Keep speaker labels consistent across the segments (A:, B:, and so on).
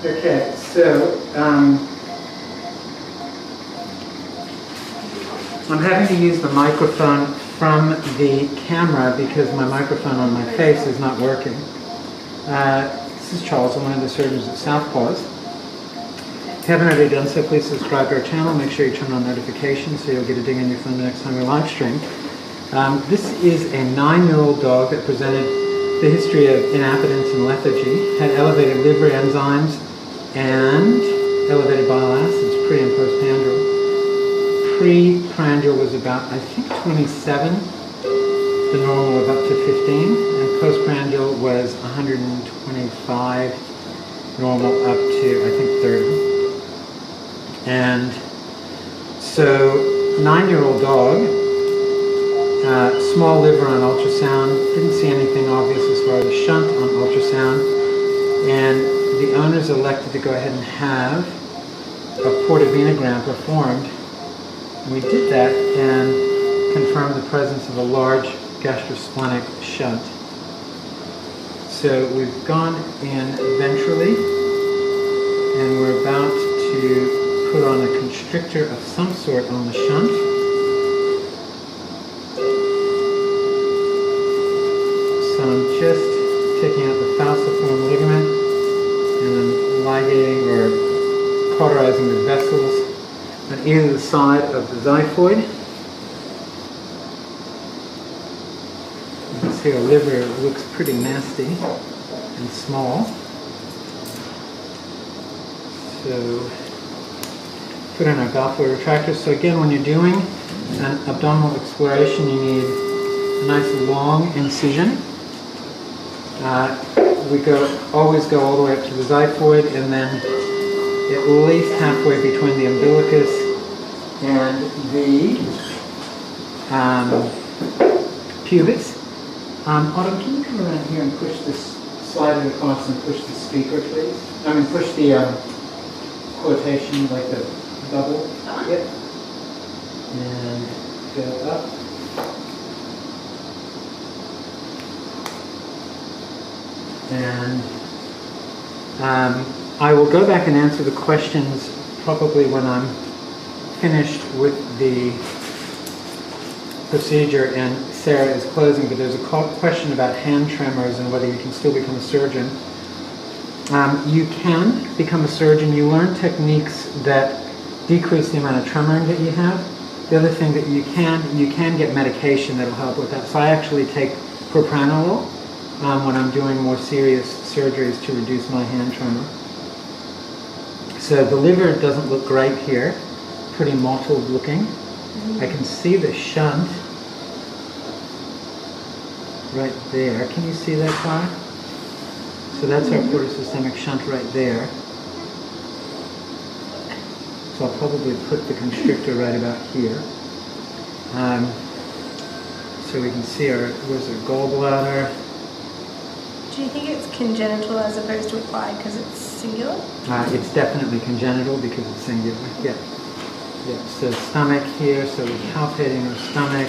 A: Okay, so I'm having to use the microphone from the camera because my microphone on my face is not working. This is Charles, I'm one of the surgeons at Southpaws. If you haven't already done so, please subscribe to our channel. Make sure you turn on notifications so you'll get a ding on your phone the next time we live stream. This is a 9-year-old dog that presented the history of inappetence and lethargy, had elevated liver enzymes and elevated bile acids pre and postprandial. Pre-prandial was about, I think, 27, the normal of up to 15, and postprandial was 125, normal up to, I think, 30. And so, 9-year-old dog, small liver on ultrasound, didn't see anything obvious as far as a shunt on ultrasound, and the owners elected to go ahead and have a portovenogram performed. And we did that and confirmed the presence of a large gastrosplenic shunt. So we've gone in ventrally, and we're about to put on a constrictor of some sort on the shunt. So I'm just taking out the falciform ligament and then ligating or cauterizing the vessels on either side of the xiphoid. You can see our liver looks pretty nasty and small. So put in our Balfour retractor. So again, when you're doing an abdominal exploration, you need a nice long incision. We always go all the way up to the xiphoid, and then at least halfway between the umbilicus and the pubis. Autumn, can you come around here and push this, slide it across and push the speaker, please? I mean, push the quotation, like the bubble. Yep. And go up. And I will go back and answer the questions probably when I'm finished with the procedure and Sarah is closing, but there's a question about hand tremors and whether you can still become a surgeon. You can become a surgeon. You learn techniques that decrease the amount of tremoring that you have. The other thing that you can get medication that will help with that. So I actually take propranolol when I'm doing more serious surgeries to reduce my hand tremor. So the liver doesn't look great here, pretty mottled looking. I can see the shunt right there. Can you see that, Clara? So that's our portosystemic shunt right there. So I'll probably put the constrictor right about here. So we can see where's our gallbladder.
B: Do you think it's congenital as opposed to acquired because it's singular?
A: It's definitely congenital because it's singular. Yeah. Yeah. So stomach here. So we're palpating our stomach.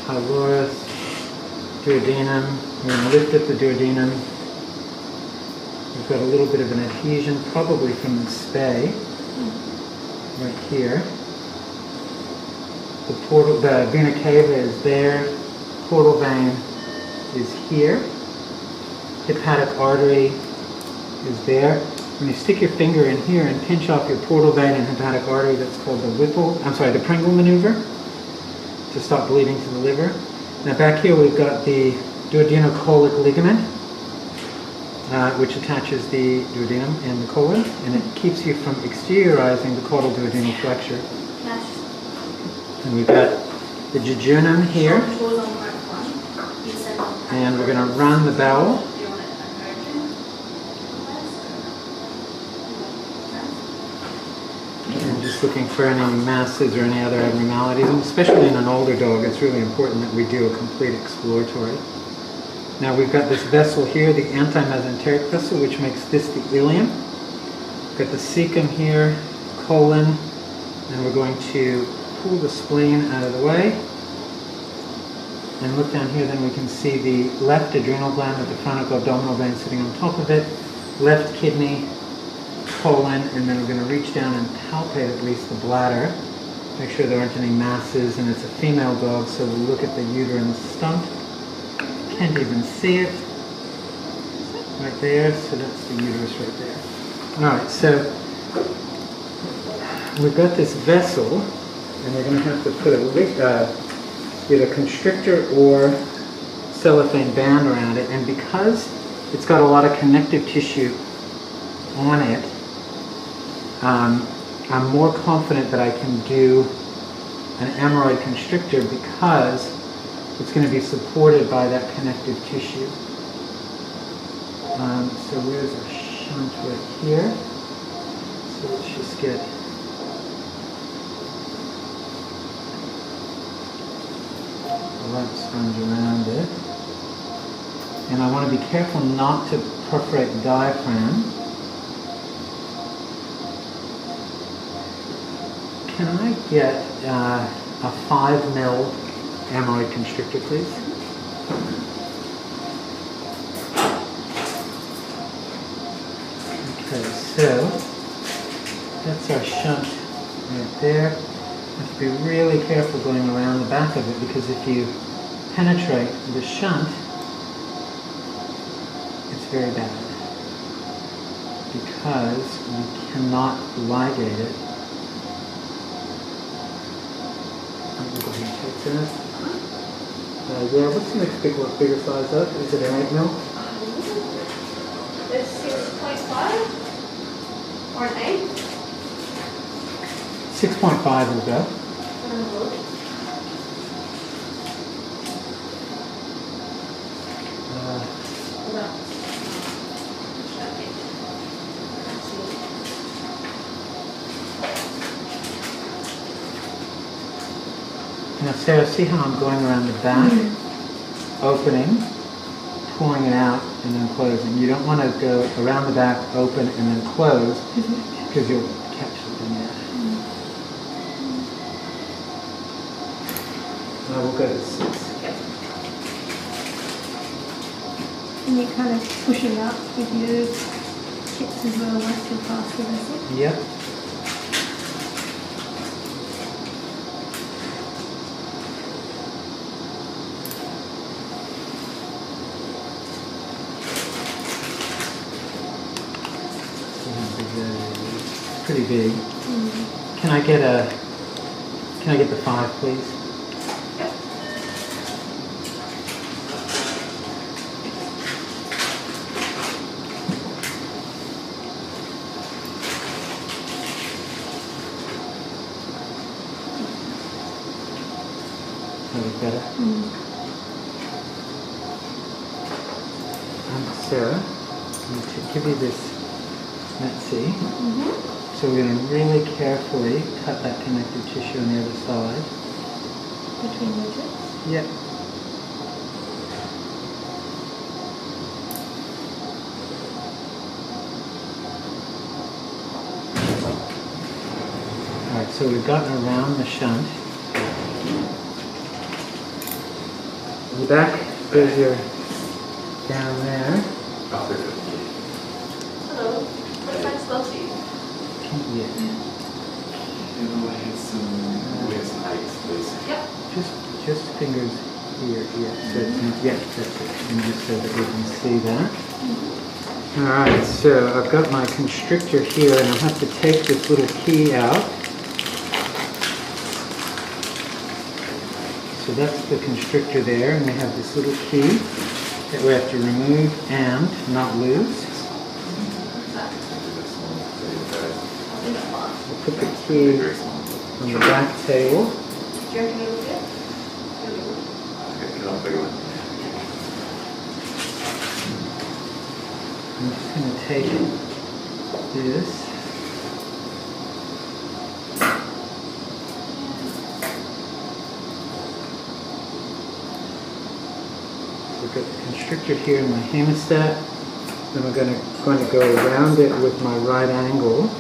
A: Pylorus, duodenum. We're going to lift up the duodenum. We've got a little bit of an adhesion, probably from the spay, right here. The vena cava is there. Portal vein is here. Hepatic artery is there. When you stick your finger in here and pinch off your portal vein and hepatic artery, that's called the Pringle maneuver, to stop bleeding to the liver. Now back here we've got the duodenocolic ligament, which attaches the duodenum and the colon, and it keeps you from exteriorizing the caudal duodenal flexure. And we've got the jejunum here, and we're going to run the bowel. And just looking for any masses or any other abnormalities, and especially in an older dog, it's really important that we do a complete exploratory. Now we've got this vessel here, the anti-mesenteric vessel, which makes this the ileum. We've got the cecum here, colon, and we're going to pull the spleen out of the way. And look down here, then we can see the left adrenal gland with the chronic abdominal vein sitting on top of it. left kidney, colon, and then we're going to reach down and palpate at least the bladder. Make sure there aren't any masses, and it's a female dog, so we'll look at the uterine stump. Can't even see it. Right there, so that's the uterus right there. Alright, so we've got this vessel, and we're going to have to put either constrictor or cellophane band around it, and because it's got a lot of connective tissue on it, I'm more confident that I can do an amyloid constrictor because it's going to be supported by that connective tissue. So where's our shunt right here? So let's just get a light sponge around it. And I want to be careful not to perforate the diaphragm. Can I get a 5 mil amyloid constrictor, please? Okay, so that's our shunt right there. You have to be really careful going around the back of it, because if you penetrate the shunt, it's very bad, because we cannot ligate it. Yeah, what's the next bigger size up? Is it an 8 mil?
B: It's 6.5 or an 8?
A: 6.5 will go. Now Sarah, see how I'm going around the back, opening, pulling it out, and then closing. You don't want to go around the back, open, and then close, because you'll catch something there. Now we'll go to 6.
B: Yep. And you're kind of pushing up with your hips as well once you're past the vessel.
A: Yep. Pretty big. Can I get the 5, please?
B: Yep.
A: That was better. Sarah, I'm going to give you this Metsi. So we're going to really carefully cut that connective tissue on the other side.
B: Between the two?
A: Yep. Alright, so we've gotten around the shunt. The back goes your down there.
B: Hello. What if I spell to you?
A: Yeah.
B: Yep.
A: Just fingers here, yeah. So that's it. And just so that we can see that. Alright, so I've got my constrictor here, and I'll have to take this little key out. So that's the constrictor there, and we have this little key that we have to remove and not lose. We'll put the key on the back table.
B: Do you reckon it'll fit?
A: I'm just going to take this. We've got the constrictor here in my hemostat. Then we're going to go around it with my right angle.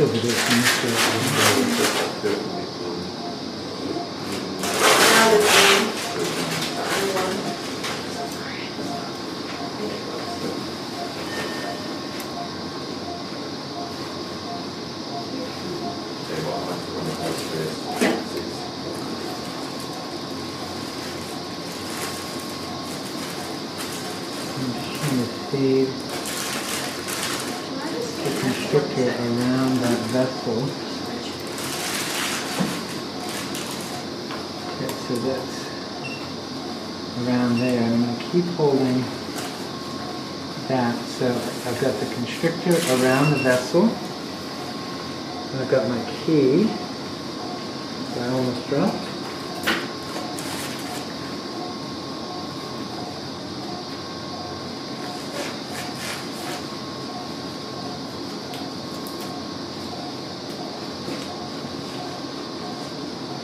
A: still do this in this direction.
C: Now this one.
A: I'm just trying to feed the constrictor around that vessel. Okay, so that's around there. I'm going to keep holding that. So I've got the constrictor around the vessel. And I've got my key. I almost dropped.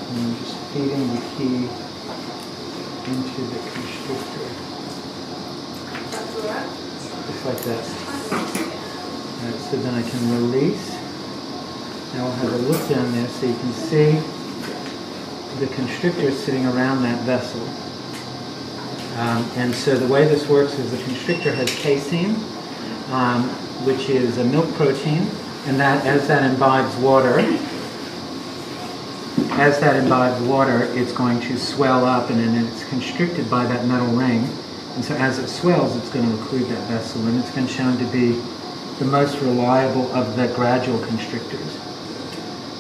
A: And I'm just feeding the key into the constrictor.
C: That's alright.
A: Just like that. Alright, so then I can release. Now I'll have a look down there so you can see the constrictor sitting around that vessel. And so the way this works is the constrictor has casein, which is a milk protein, and that as that imbibes water, it's going to swell up, and then it's constricted by that metal ring. And so as it swells, it's going to occlude that vessel, and it's been shown to be the most reliable of the gradual constrictors.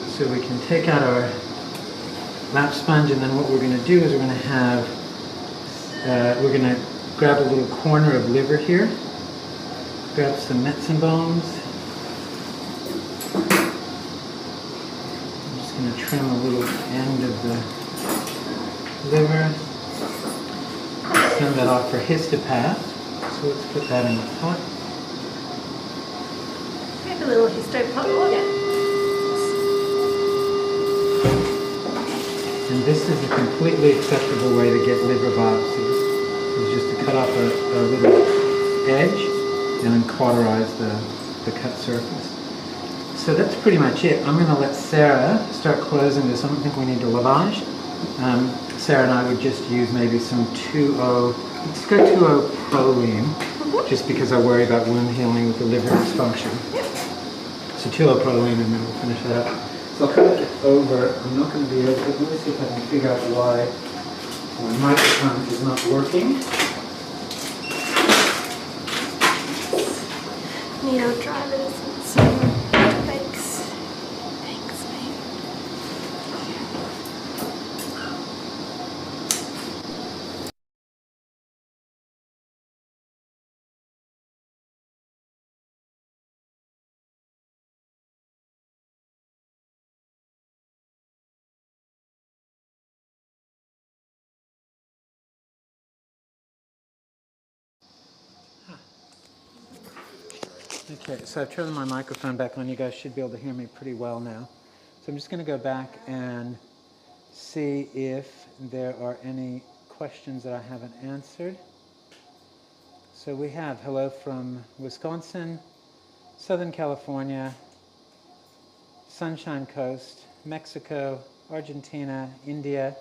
A: So we can take out our lap sponge, and then what we're going to do is we're going to grab a little corner of liver here, grab some medicine bones. I'm just going to trim a little end of the liver, send that off for histopath. So let's put that in the pot.
C: We have a little histopod. Yeah.
A: And this is a completely acceptable way to get liver biopsies. Is just to cut off a little edge and then cauterize the cut surface. So that's pretty much it. I'm going to let Sarah start closing this. I don't think we need to lavage. Sarah and I would just use maybe some 2O, let's go 2O proline, just because I worry about wound healing with the liver dysfunction. So 2O proline, and then we'll finish that up. So I'll cut it over. I'm not going to be able to, let me see if I can figure out why my microphone is not working.
C: Needle drivers and some thanks. Thanks, mate.
A: Okay, so I've turned my microphone back on. You guys should be able to hear me pretty well now. So I'm just going to go back and see if there are any questions that I haven't answered. So we have hello from Wisconsin, Southern California, Sunshine Coast, Mexico, Argentina, India,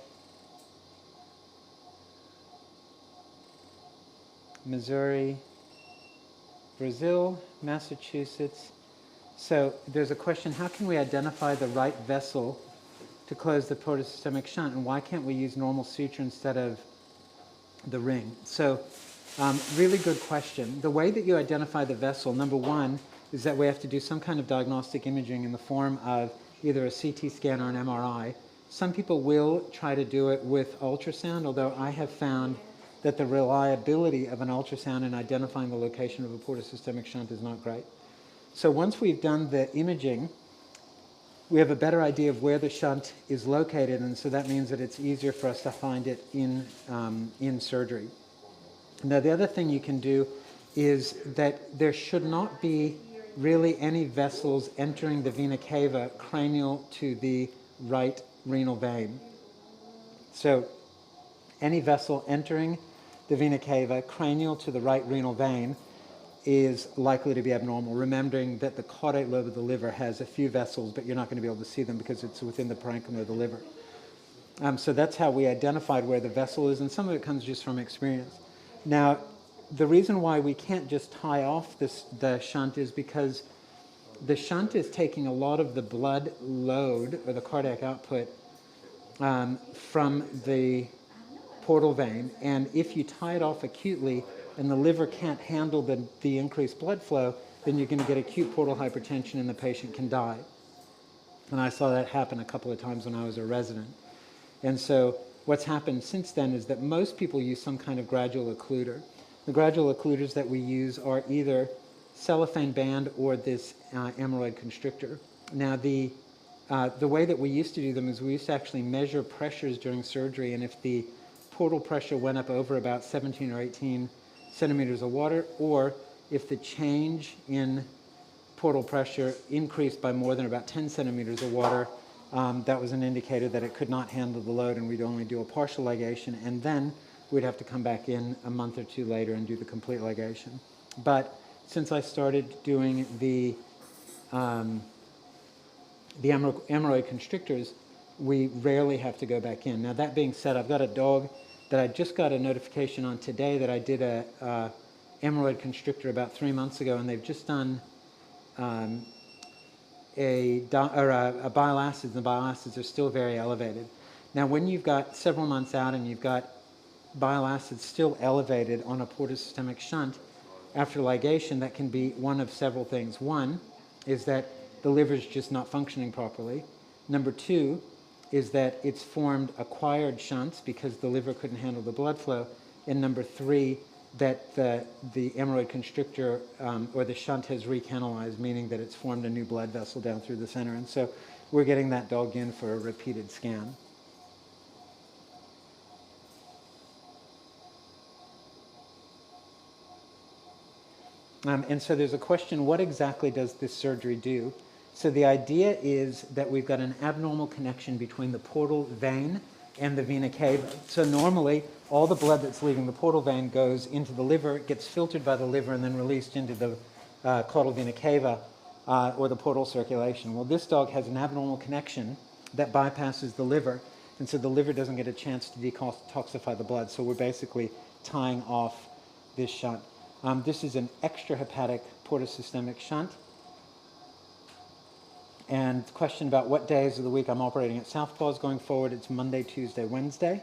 A: Missouri, Brazil, Massachusetts. So there's a question, how can we identify the right vessel to close the portosystemic shunt, and why can't we use normal suture instead of the ring? So really good question. The way that you identify the vessel, number one, is that we have to do some kind of diagnostic imaging in the form of either a CT scan or an MRI. Some people will try to do it with ultrasound, although I have found that the reliability of an ultrasound in identifying the location of a portosystemic shunt is not great. So once we've done the imaging, we have a better idea of where the shunt is located, and so that means that it's easier for us to find it in surgery. Now the other thing you can do is that there should not be really any vessels entering the vena cava cranial to the right renal vein. So any vessel entering the vena cava cranial to the right renal vein is likely to be abnormal, remembering that the caudate lobe of the liver has a few vessels, but you're not going to be able to see them because it's within the parenchyma of the liver. So that's how we identified where the vessel is, and some of it comes just from experience. Now, the reason why we can't just tie off the shunt is because the shunt is taking a lot of the blood load, or the cardiac output, from the portal vein, and if you tie it off acutely and the liver can't handle the increased blood flow, then you're going to get acute portal hypertension and the patient can die. And I saw that happen a couple of times when I was a resident. And so what's happened since then is that most people use some kind of gradual occluder. The gradual occluders that we use are either cellophane band or this amyloid constrictor. Now the way that we used to do them is we used to actually measure pressures during surgery, and if the portal pressure went up over about 17 or 18 centimeters of water, or if the change in portal pressure increased by more than about 10 centimeters of water, that was an indicator that it could not handle the load, and we'd only do a partial ligation, and then we'd have to come back in a month or two later and do the complete ligation. But since I started doing the amyloid constrictors, we rarely have to go back in. Now, that being said, I've got a dog that I just got a notification on today that I did a amyloid constrictor about 3 months ago, and they've just done a bile acids. The bile acids are still very elevated. Now, when you've got several months out and you've got bile acids still elevated on a portosystemic shunt, after ligation, that can be one of several things. One is that the liver's just not functioning properly. Number two is that it's formed acquired shunts because the liver couldn't handle the blood flow. And number three, that the amyloid constrictor or the shunt has recanalized, meaning that it's formed a new blood vessel down through the center. And so we're getting that dog in for a repeated scan. And so there's a question, what exactly does this surgery do? So the idea is that we've got an abnormal connection between the portal vein and the vena cava. So normally, all the blood that's leaving the portal vein goes into the liver, gets filtered by the liver, and then released into the caudal vena cava, or the portal circulation. Well, this dog has an abnormal connection that bypasses the liver, and so the liver doesn't get a chance to detoxify the blood. So we're basically tying off this shunt. This is an extrahepatic portosystemic shunt. And the question about what days of the week I'm operating at Southpaws going forward, it's Monday, Tuesday, Wednesday.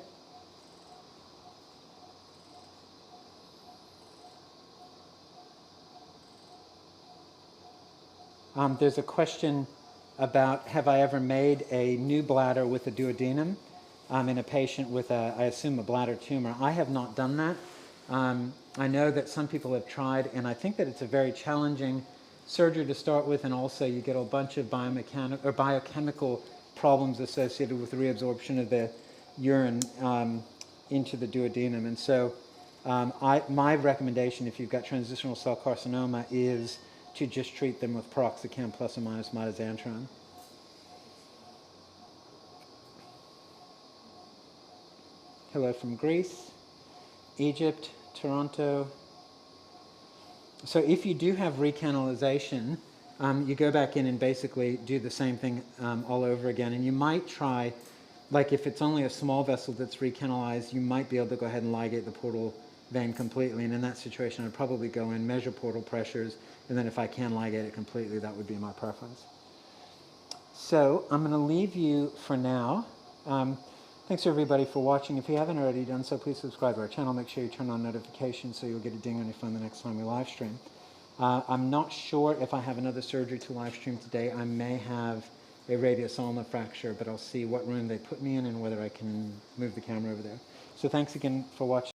A: There's a question about, have I ever made a new bladder with a duodenum in a patient with, I assume, a bladder tumor. I have not done that. I know that some people have tried, and I think that it's a very challenging surgery to start with, and also you get a bunch of biochemical problems associated with reabsorption of the urine into the duodenum. And so my recommendation, if you've got transitional cell carcinoma, is to just treat them with piroxicam plus or minus mitoxantrone. Hello from Greece, Egypt, Toronto. So if you do have recanalization, you go back in and basically do the same thing all over again. And you might try, like if it's only a small vessel that's recanalized, you might be able to go ahead and ligate the portal vein completely. And in that situation, I'd probably go in, measure portal pressures, and then if I can ligate it completely, that would be my preference. So I'm going to leave you for now. Thanks everybody for watching. If you haven't already done so, please subscribe to our channel. Make sure you turn on notifications so you'll get a ding on your phone the next time we live stream. I'm not sure if I have another surgery to live stream today. I may have a radius ulna fracture, but I'll see what room they put me in and whether I can move the camera over there. So thanks again for watching.